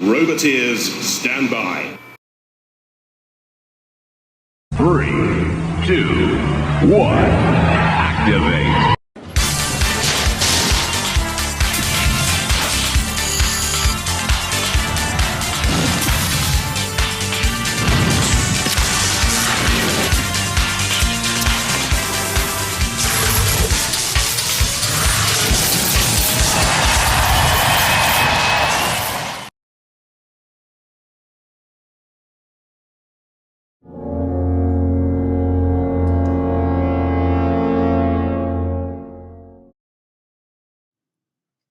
Roboteers, stand by. 3, 2, 1, activate!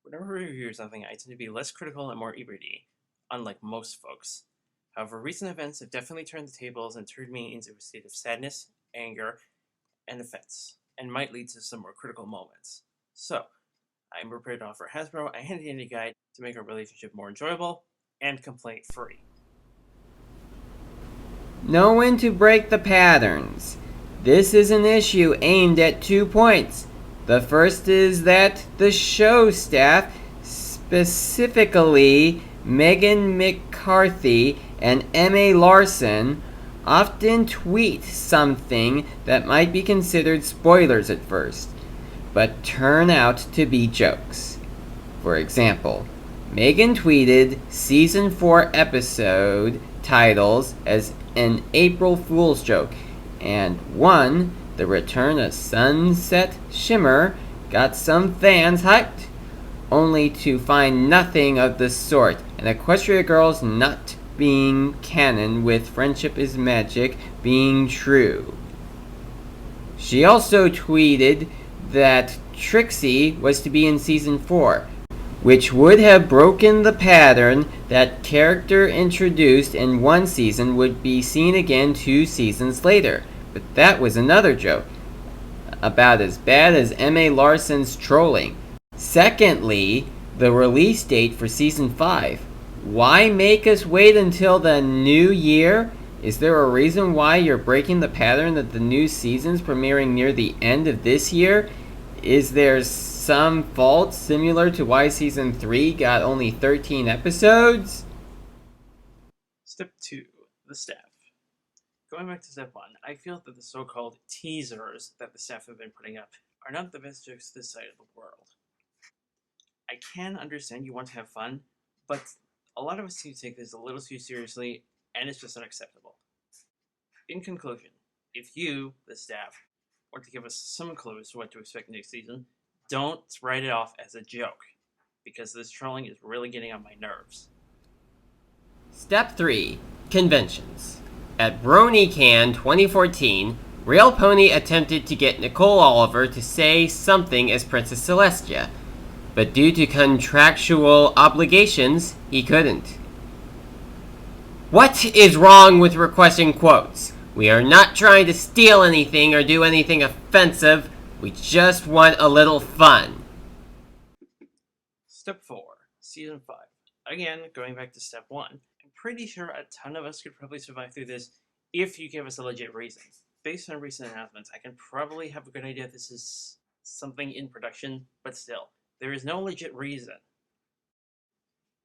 Whenever I review something, I tend to be less critical and more eager-y, unlike most folks. However, recent events have definitely turned the tables and turned me into a state of sadness, anger, and offense, and might lead to some more critical moments. So, I am prepared to offer Hasbro a handy-dandy guide to make our relationship more enjoyable and complaint-free. Know when to break the patterns. This is an issue aimed at 2 points. The first is that the show staff, specifically Megan McCarthy and M.A. Larson, often tweet something that might be considered spoilers at first, but turn out to be jokes. For example, Megan tweeted Season 4 episode titles as an April Fool's joke, and one, The Return of Sunset Shimmer, got some fans hyped, only to find nothing of the sort, and Equestria Girls not being canon with Friendship is Magic being true. She also tweeted that Trixie was to be in Season 4, which would have broken the pattern that character introduced in one season would be seen again 2 seasons later. But that was another joke, about as bad as M.A. Larson's trolling. Secondly, the release date for Season 5. Why make us wait until the new year? Is there a reason why you're breaking the pattern that the new season's premiering near the end of this year? Is there some fault similar to why Season 3 got only 13 episodes? Step 2. The staff. Going back to Step 1, I feel that the so-called teasers that the staff have been putting up are not the best jokes this side of the world. I can understand you want to have fun, but a lot of us seem to take this a little too seriously, and it's just unacceptable. In conclusion, if you, the staff, want to give us some clues to what to expect next season, don't write it off as a joke, because this trolling is really getting on my nerves. Step 3. Conventions. At BronyCon 2014, RailPony attempted to get Nicole Oliver to say something as Princess Celestia, but due to contractual obligations, he couldn't. What is wrong with requesting quotes? We are not trying to steal anything or do anything offensive. We just want a little fun. Step 4. Season 5. Again, going back to Step 1, I'm pretty sure a ton of us could probably survive through this if you give us a legit reason. Based on recent announcements, I can probably have a good idea this is something in production, but still, there is no legit reason.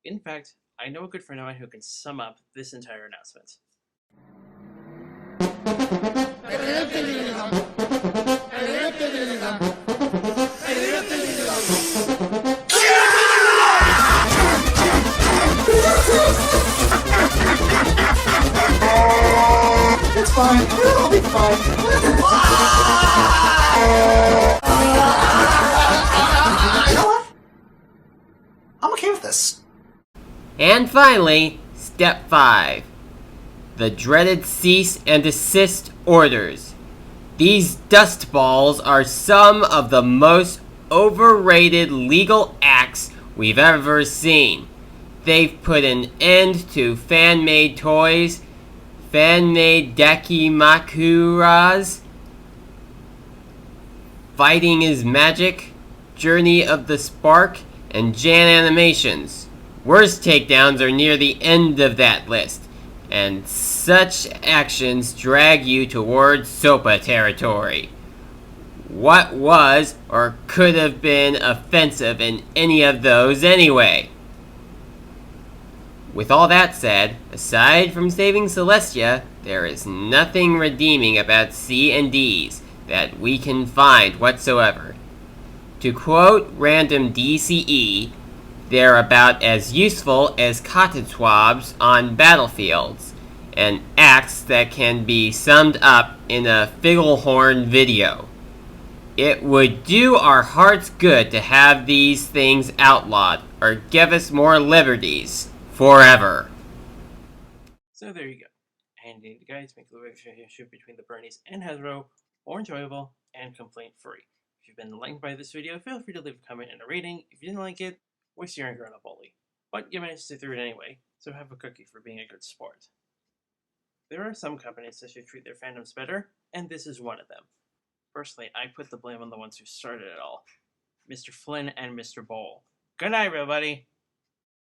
In fact, I know a good friend of mine who can sum up this entire announcement. It's fine. It'll be fine. You know what? I'm okay with this. And finally, Step 5. The dreaded cease and desist orders. These dust balls are some of the most overrated legal acts we've ever seen. They've put an end to fan-made toys, fan-made Dakimakuras, Fighting is Magic, Journey of the Spark, and Jan Animations. Worst takedowns are near the end of that list, and such actions drag you towards SOPA territory. What was or could have been offensive in any of those anyway? With all that said, aside from saving Celestia, there is nothing redeeming about C&Ds that we can find whatsoever. To quote random DCE, they're about as useful as cotton swabs on battlefields, an axe that can be summed up in a Figglehorn video. It would do our hearts good to have these things outlawed, or give us more liberties. Forever. So there you go. And the guys make the relationship between the Bernies and Hasbro more enjoyable and complaint-free. If you've been enlightened by this video, feel free to leave a comment and a rating. If you didn't like it, waste your anger on a bully. But you managed to sit through it anyway, so have a cookie for being a good sport. There are some companies that should treat their fandoms better, and this is one of them. Personally, I put the blame on the ones who started it all. Mr. Flynn and Mr. Bowl. Good night, everybody!